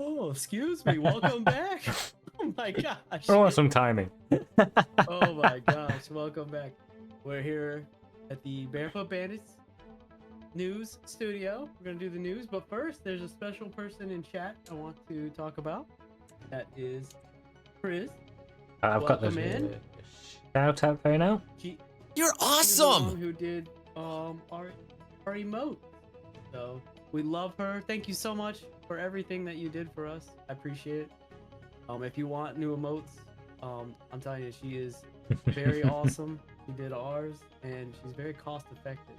Oh, excuse me. Welcome back. Oh my gosh. Oh, some timing. Oh my gosh. Welcome back. We're here at the Barefoot Bandits news studio. We're going to do the news, but first, there's a special person in chat I want to talk about. That is Chris. I've got Welcome the in. shout out right now. You're She's the awesome. one who did our emote. So we love her. Thank you so much for everything that you did for us. I appreciate it. If you want new emotes, I'm telling you, she is very awesome. She did ours, and she's very cost effective.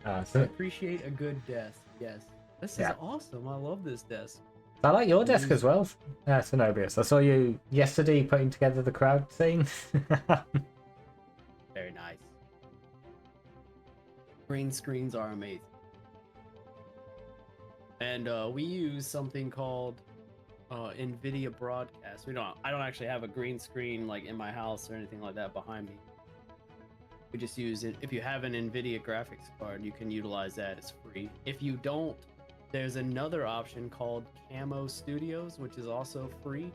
I So appreciate a good desk. Yes, this is awesome. I love this desk. I like your desk as well, Cenobius. I saw you yesterday putting together the crowd scene. Very nice. Green screens are amazing. And we use something called NVIDIA Broadcast. I don't actually have a green screen like in my house or anything like that behind me. We just use it. If you have an NVIDIA graphics card, you can utilize that. It's free. If you don't, there's another option called Camo Studios, which is also free.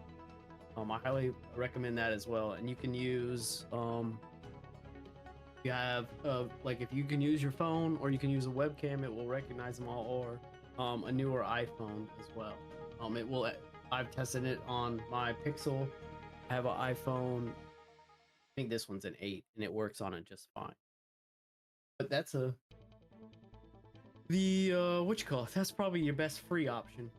I highly recommend that as well. And you can use you have like if you can use your phone or you can use a webcam, it will recognize them all, or a newer iPhone as well. It will. I've tested it on my Pixel. I have an iPhone. I think this one's an 8, and it works on it just fine. But that's what you call it? That's probably your best free option,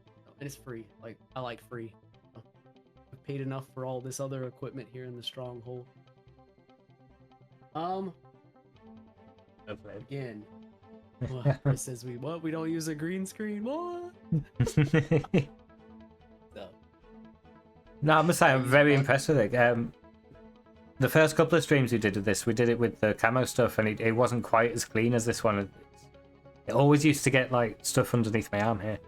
and it's free. Like I like free. I've paid enough for all this other equipment here in the Stronghold. Again, Chris says we don't use a green screen. What? So. No, I must say I'm very impressed with it. The first couple of streams we did of this, we did it with the camo stuff, and it wasn't quite as clean as this one. It always used to get like stuff underneath my arm here.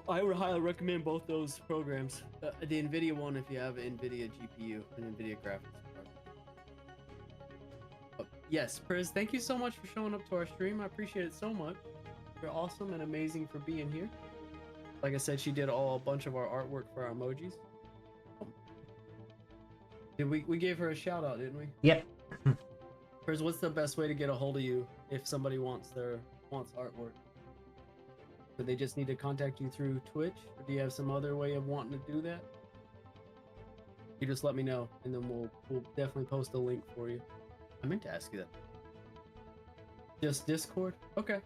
I would highly recommend both those programs. The NVIDIA one if you have an NVIDIA GPU and NVIDIA graphics card. Yes, Priz, thank you so much for showing up to our stream. I appreciate it so much. You're awesome and amazing for being here. Like I said, she did a bunch of our artwork for our emojis. We gave her a shout out, didn't we? Yep. Priz, what's the best way to get a hold of you if somebody wants artwork? Do they just need to contact you through Twitch, or do you have some other way of wanting to do that? You just let me know, and then we'll definitely post a link for you. I meant to ask you that. Just Discord? Okay.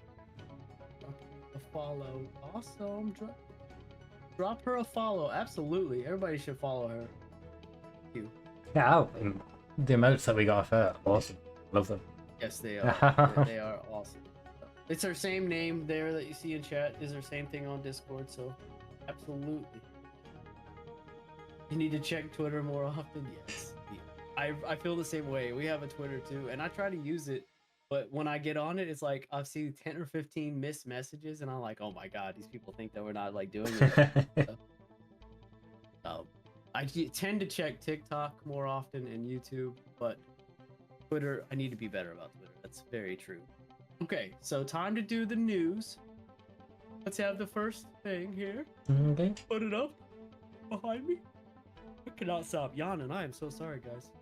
A follow. Awesome. Drop her a follow. Absolutely. Everybody should follow her. Thank you. Yeah, the emotes that we got for her, awesome. Love them. Yes, they are. They are awesome. It's her same name there that you see in chat. Is her same thing on Discord, so absolutely. You need to check Twitter more often. Yes. I feel the same way. We have a Twitter too, and I try to use it, but when I get on it, it's like I've seen 10 or 15 missed messages, and I'm like, oh my god, these people think that we're not like doing it. I tend to check TikTok more often and YouTube, but Twitter, I need to be better about Twitter. That's very true. Okay, so time to do the news. Let's have the first thing here. Okay. Put it up behind me. I cannot stop yawning. I am so sorry, guys.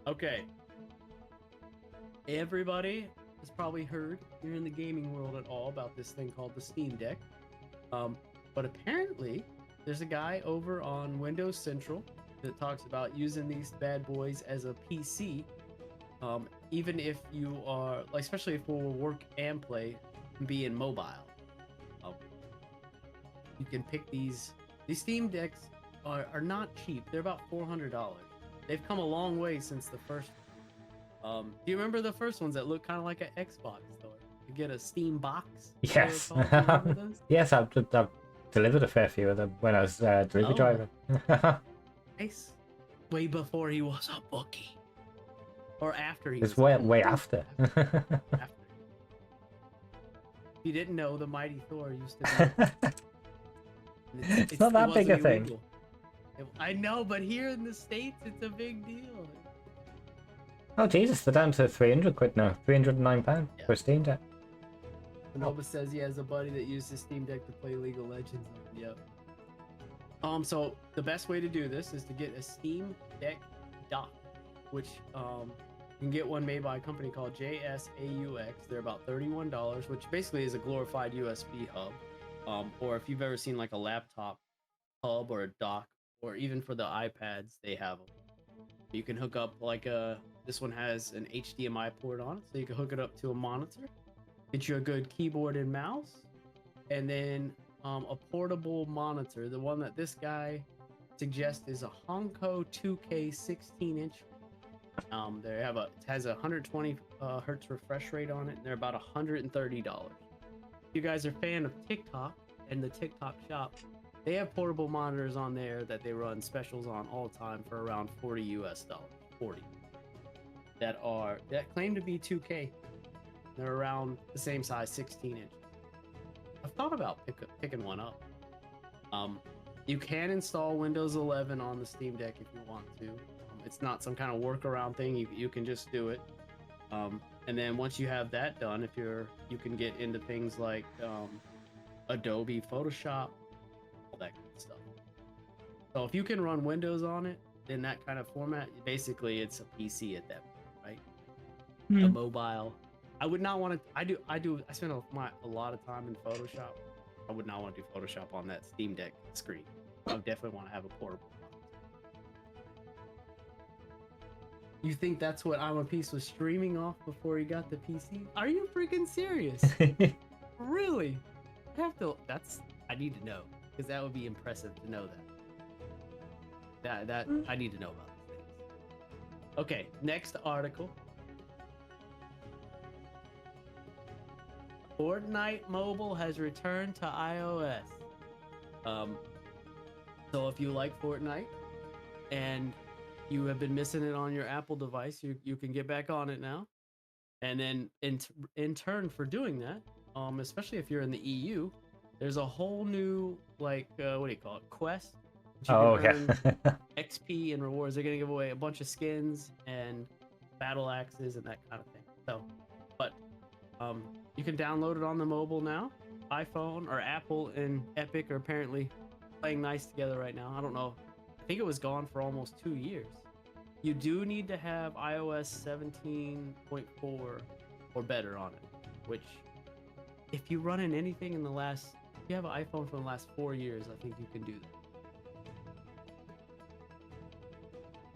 Okay. Everybody has probably heard here in the gaming world at all about this thing called the Steam Deck. But apparently, there's a guy over on Windows Central that talks about using these bad boys as a PC. Even if you are, like, especially for work and play, being mobile. You can pick these Steam Decks are not cheap. They're about $400. They've come a long way since the first do you remember the first ones that looked kind of like an Xbox though? You get a Steam box? Yes. Yes, I've delivered a fair few of them when I was delivery driver. Nice. Way before he was a bookie. Or after he It's was way after. After. If you didn't know, the Mighty Thor used to be... It's not that big a thing. Illegal. I know, but here in the States, it's a big deal. Oh Jesus, they're down to 300 quid now. £309 for a Steam Deck. Nova says he has a buddy that used his Steam Deck to play League of Legends. Yep. So the best way to do this is to get a Steam Deck dock, which you can get one made by a company called JSAUX. They're about $31, which basically is a glorified USB hub. Or if you've ever seen like a laptop hub or a dock, or even for the iPads, they have them. You can hook up like this one has an HDMI port on it, so you can hook it up to a monitor, get you a good keyboard and mouse, and then a portable monitor. The one that this guy suggests is a Honko 2K 16-inch. It has a 120 hertz refresh rate on it, and they're about $130. If you guys are a fan of TikTok and the TikTok shop, they have portable monitors on there that they run specials on all the time for around $40 US. 40 that claim to be 2K. They're around the same size, 16 inches. I've thought about picking one up. You can install Windows 11 on the Steam Deck if you want to. It's not some kind of workaround thing. You can just do it. And then once you have that done, you can get into things like Adobe Photoshop, all that kind of stuff. So if you can run Windows on it in that kind of format, basically it's a PC at that point, right? A mobile. I would not want to. I spend a lot of time in Photoshop. I would not want to do Photoshop on that Steam Deck screen. I would definitely want to have a portable. You think that's what I'm a Piece was streaming off before he got the PC? Are you freaking serious? Really? I need to know, because that would be impressive to know that. I need to know about these things. Okay, next article. Fortnite Mobile has returned to iOS. So if you like Fortnite and you have been missing it on your Apple device, you can get back on it now. And then in turn for doing that, especially if you're in the EU, there's a whole new what do you call it, quest. XP and rewards. They're gonna give away a bunch of skins and battle axes and that kind of thing. So, but you can download it on the mobile now. iPhone or Apple and Epic are apparently playing nice together right now. I don't know. I think it was gone for almost 2 years. You do need to have iOS 17.4 or better on it, which if you run in anything if you have an iPhone for the last 4 years, I think you can do that.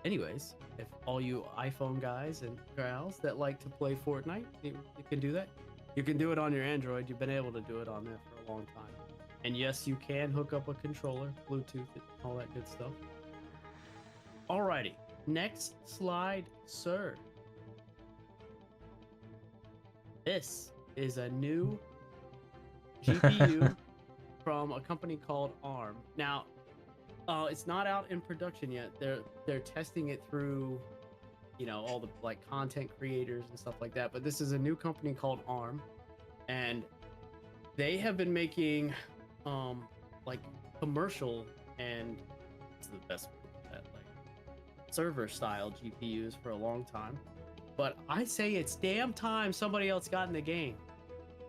Anyways, if all you iPhone guys and gals that like to play Fortnite, you can do that. You can do it on your Android. You've been able to do it on there for a long time. And yes, you can hook up a controller, Bluetooth, all that good stuff. Alrighty, next slide, sir. This is a new GPU from a company called ARM. Now, it's not out in production yet. They're testing it through, all the content creators and stuff like that. But this is a new company called ARM, and they have been making commercial and it's the best server style GPUs for a long time. But I say it's damn time somebody else got in the game.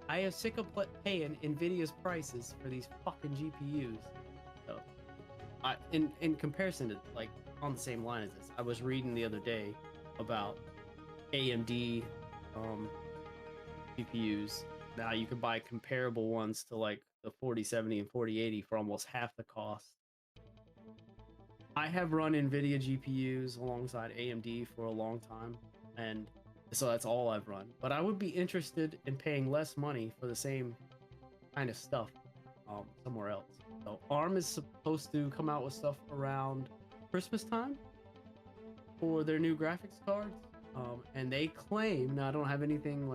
I am sick of paying Nvidia's prices for these fucking GPUs. So, in comparison to on the same line as this, I was reading the other day about AMD GPUs. Now you can buy comparable ones to the 4070 and 4080 for almost half the cost. I have run Nvidia GPUs alongside AMD for a long time, and so that's all I've run. But I would be interested in paying less money for the same kind of stuff somewhere else. So ARM is supposed to come out with stuff around Christmas time for their new graphics cards, and they claim, now I don't have anything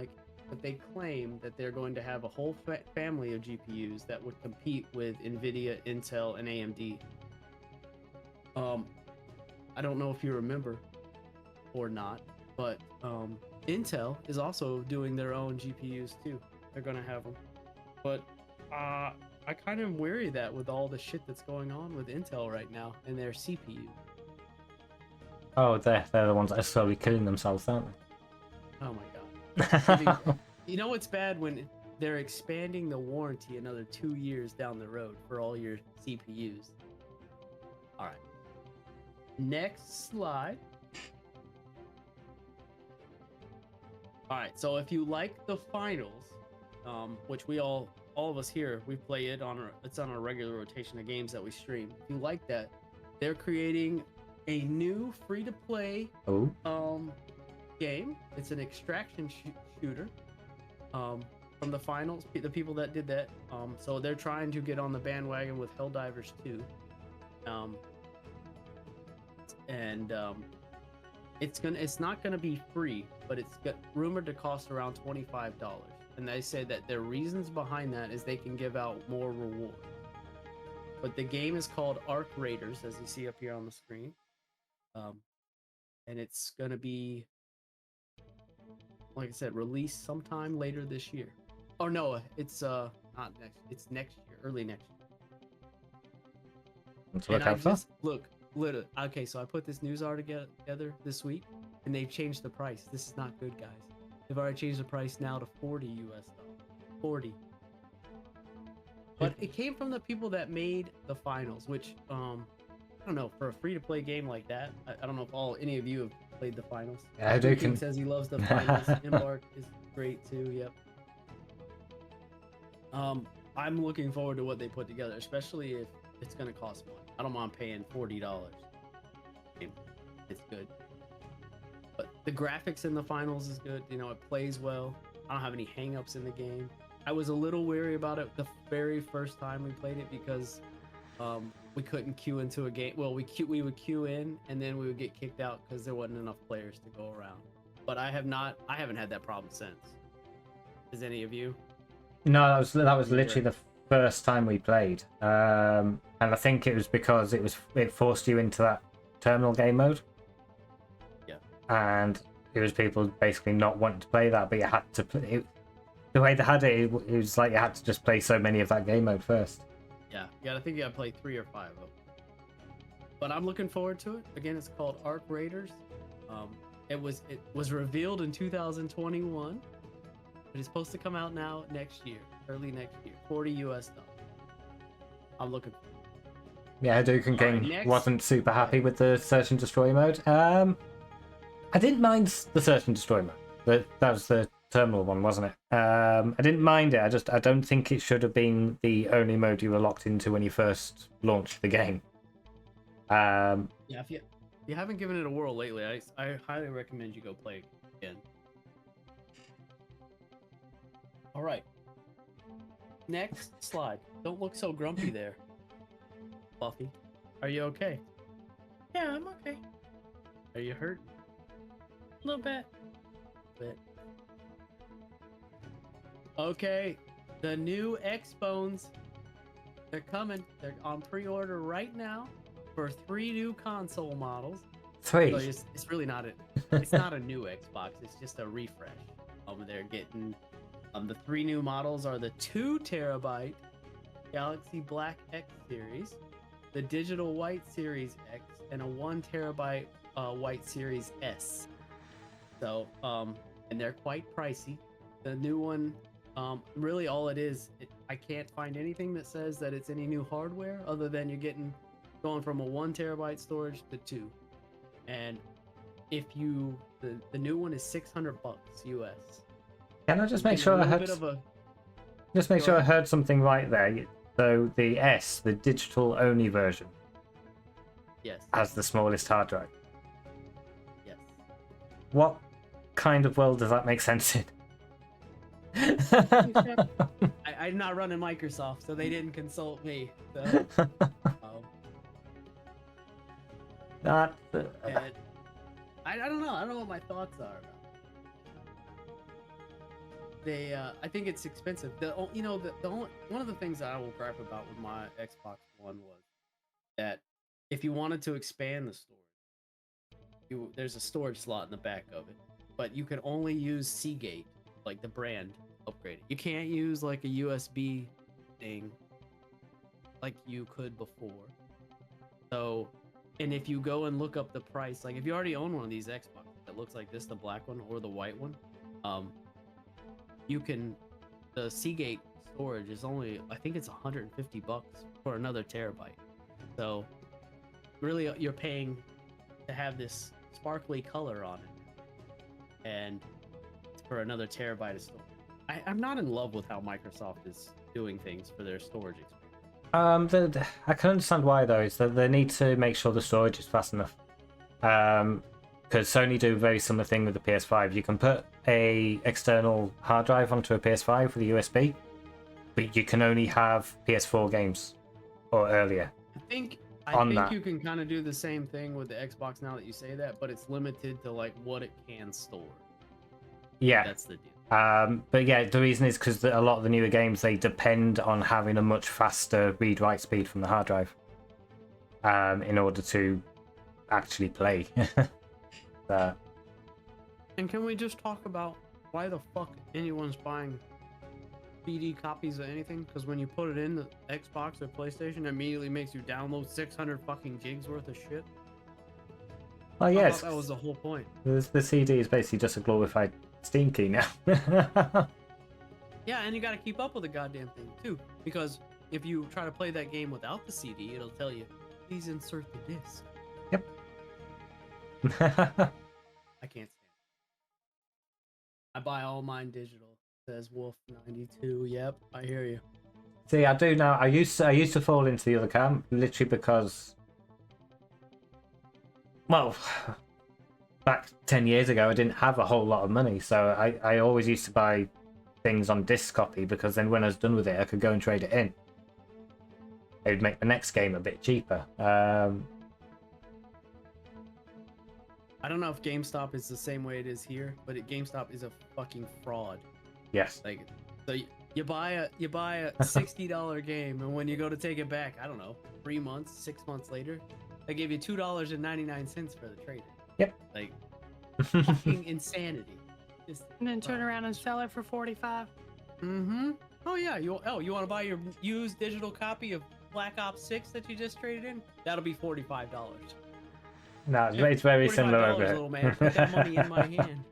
but they claim that they're going to have a whole family of GPUs that would compete with Nvidia, Intel, and AMD. I don't know if you remember or not, but Intel is also doing their own GPUs too. They're gonna have them, but I kind of worry that with all the shit that's going on with Intel right now and their CPU. Oh, they're the ones that are slowly killing themselves, aren't they? Oh my god! I mean, you know what's bad when they're expanding the warranty another 2 years down the road for all your CPUs. All right. Next slide. All right. So if you like the finals, which we all of us here, we play it it's on a regular rotation of games that we stream. If you like that, they're creating a new free-to-play game. It's an extraction shooter from the finals, the people that did that. So they're trying to get on the bandwagon with Helldivers 2. It's not gonna be free, but it's rumored to cost around $25. And they say that their reasons behind that is they can give out more reward. But the game is called Arc Raiders, as you see up here on the screen. And it's gonna be, like I said, released sometime later this year. Oh no, it's not next. It's next year, early next year. Let's look out for. Look, literally. Okay, so I put this news article together this week, and they've changed the price. This is not good, guys. They've already changed the price now to $40 US. 40. But it came from the people that made the finals, which I don't know, for a free-to-play game like that. I don't know if any of you have played the finals. Yeah, I do. King says he loves the finals. Embark is great too. Yep. I'm looking forward to what they put together, especially if it's going to cost money. I don't mind paying $40. It's good. But the graphics in the finals is good. You know, it plays well. I don't have any hangups in the game. I was a little weary about it the very first time we played it because we couldn't queue into a game. Well, we would queue in and then we would get kicked out because there wasn't enough players to go around. But I haven't had that problem since. Has any of you? No, that was literally the first time we played, and I think it was because it forced you into that terminal game mode. Yeah. And it was people basically not wanting to play that, but you had to play it. The way they had it was like you had to just play so many of that game mode first. Yeah, I think you got to play 3 or 5 of them. But I'm looking forward to it. Again, it's called Arc Raiders. It was revealed in 2021. But it's supposed to come out now next year, early next year, $40 US. I'm looking for it. Yeah, Hadouken King wasn't super happy with the Search and Destroy mode. I didn't mind the Search and Destroy mode. That was the terminal one, wasn't it? I didn't mind it. I don't think it should have been the only mode you were locked into when you first launched the game. Yeah, if you haven't given it a whirl lately, I highly recommend you go play it again. All right. Next slide. Don't look so grumpy there, Buffy. Are you okay? Yeah, I'm okay. Are you hurt? A little bit. Okay. The new Xbones. They're coming. They're on pre-order right now for 3 new console models. 3. So it's really not it's not a new Xbox. It's just a refresh. They're getting. The 3 new models are the 2 terabyte Galaxy Black X series, the Digital White Series X, and a 1 terabyte White Series S. So, and they're quite pricey. The new one, really all it is, I can't find anything that says that it's any new hardware other than you're going from a 1 terabyte storage to 2. And if the new one is $600 US. Can I just make sure I heard something right there? So the S, the digital only version, yes, has the smallest hard drive. Yes. What kind of world does that make sense in? I'm not running Microsoft, so they didn't consult me. So, That. I don't know. I don't know what my thoughts are about it. I think it's expensive. One of the things that I will gripe about with my Xbox One was that if you wanted to expand the storage, there's a storage slot in the back of it, but you can only use Seagate, like the brand, upgraded. You can't use like a USB thing like you could before. So, and if you go and look up the price, like if you already own one of these Xboxes that looks like this, the black one or the white one, you can the Seagate storage is only, I think it's $150 for another terabyte. So really, you're paying to have this sparkly color on it, and for another terabyte of storage. I'm not in love with how Microsoft is doing things for their storage experience. I can understand why though. Is that they need to make sure the storage is fast enough. Because Sony do a very similar thing with the PS5. You can put a external hard drive onto a PS5 with a USB, but you can only have PS4 games or earlier. I think that. you can kind of do the same thing with the Xbox now that you say that, but it's limited to like what it can store. Yeah. That's the deal. But yeah, the reason is because a lot of the newer games, they depend on having a much faster read-write speed from the hard drive in order to actually play. And can we just talk about why the fuck anyone's buying CD copies of anything? Because when you put it in the Xbox or PlayStation, it immediately makes you download 600 fucking gigs worth of shit. Oh I yes, thought that was the whole point. the CD is basically just a glorified Steam key now. Yeah, and you got to keep up with the goddamn thing too, because if you try to play that game without the CD, it'll tell you, please insert the disc. Yep. I can't stand it. I buy all mine digital. Says Wolf92. Yep, I hear you. See, I do now. I used to fall into the other camp literally because, well, back 10 years ago, I didn't have a whole lot of money, so I always used to buy things on disc copy because then when I was done with it, I could go and trade it in. It would make the next game a bit cheaper. I don't know if GameStop is the same way it is here, but GameStop is a fucking fraud. Yes. Like, so you buy a $60 game, and when you go to take it back, I don't know, 3 months, 6 months later, they give you $2.99 for the trade. Yep. Like, fucking insanity. Just, And then turn around and sell it for 45. Mm-hmm. Oh yeah. You want to buy your used digital copy of Black Ops 6 that you just traded in? That'll be $45. No, it's very similar over $45, here. little man. Put that money in my hand.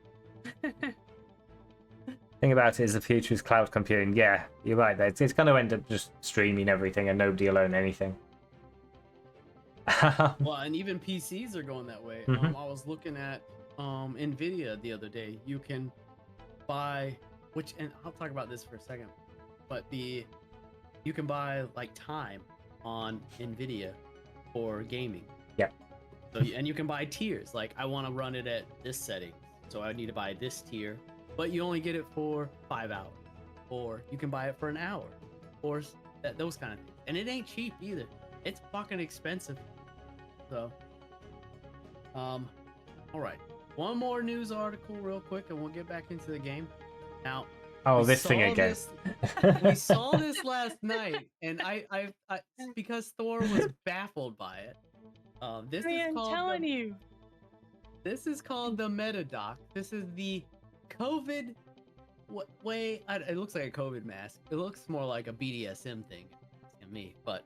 Thing about it is the future is cloud computing. Yeah, you're right there. It's going to end up just streaming everything and nobody will own anything. Well, and even PCs are going that way. Mhm. I was looking at Nvidia the other day. You can buy, and I'll talk about this for a second, but you can buy like time on Nvidia for gaming. Yep. So and you can buy tiers. Like, I want to run it at this setting, so I need to buy this tier, but you only get it for 5 hours, or you can buy it for an hour, or those kind of things. And it ain't cheap either. It's fucking expensive. So, all right. One more news article real quick, and we'll get back into the game. Now, Oh, we this thing saw again. we saw this last night, and I because Thor was baffled by it. This I'm is called telling you. This is called the MetaDoc. This is the COVID. It looks like a COVID mask. It looks more like a BDSM thing to me, but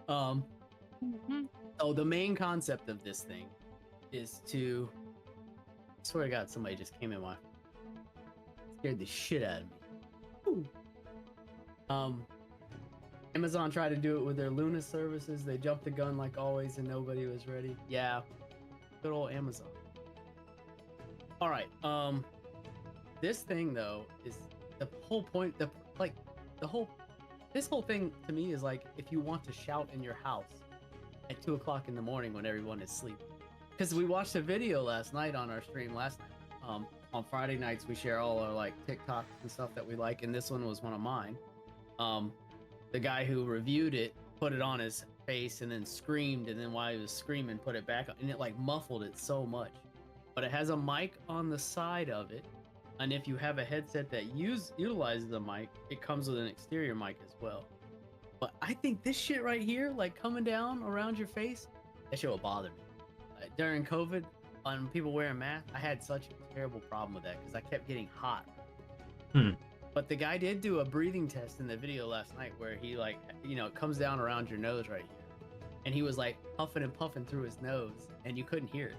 Mhm. oh, the main concept of this thing is to. I swear to God, somebody just came in my. Scared the shit out of me. Ooh. Amazon tried to do it with their Luna services. They jumped the gun like always, and nobody was ready. Yeah, good old Amazon. All right. This thing though is the whole point. This whole thing to me is like if you want to shout in your house at 2 o'clock in the morning when everyone is sleeping. Because we watched a video last night on our stream last night. On Friday nights we share all our like TikToks and stuff that we like, and this one was one of mine. The guy who reviewed it put it on his face and then screamed, and then while he was screaming put it back on, and it like muffled it so much. But it has a mic on the side of it, and if you have a headset that utilizes the mic, it comes with an exterior mic as well. But I think this shit right here, like coming down around your face, that shit will bother me. During COVID, on people wearing masks, I had such a terrible problem with that because I kept getting hot. But the guy did do a breathing test in the video last night where he like, it comes down around your nose right here, and he was like puffing and puffing through his nose, and you couldn't hear it.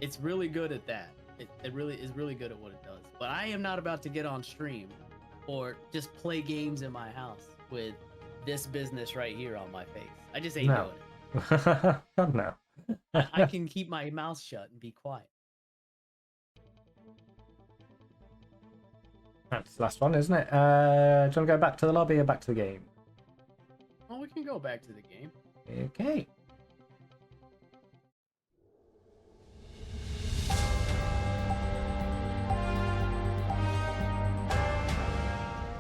It's really good at that. It really is really good at what it does. But I am not about to get on stream or just play games in my house with this business right here on my face. I just ain't No. doing it. God no. I can keep my mouth shut and be quiet. That's the last one, isn't it? Do you want to go back to the lobby or back to the game? Well, we can go back to the game. Okay.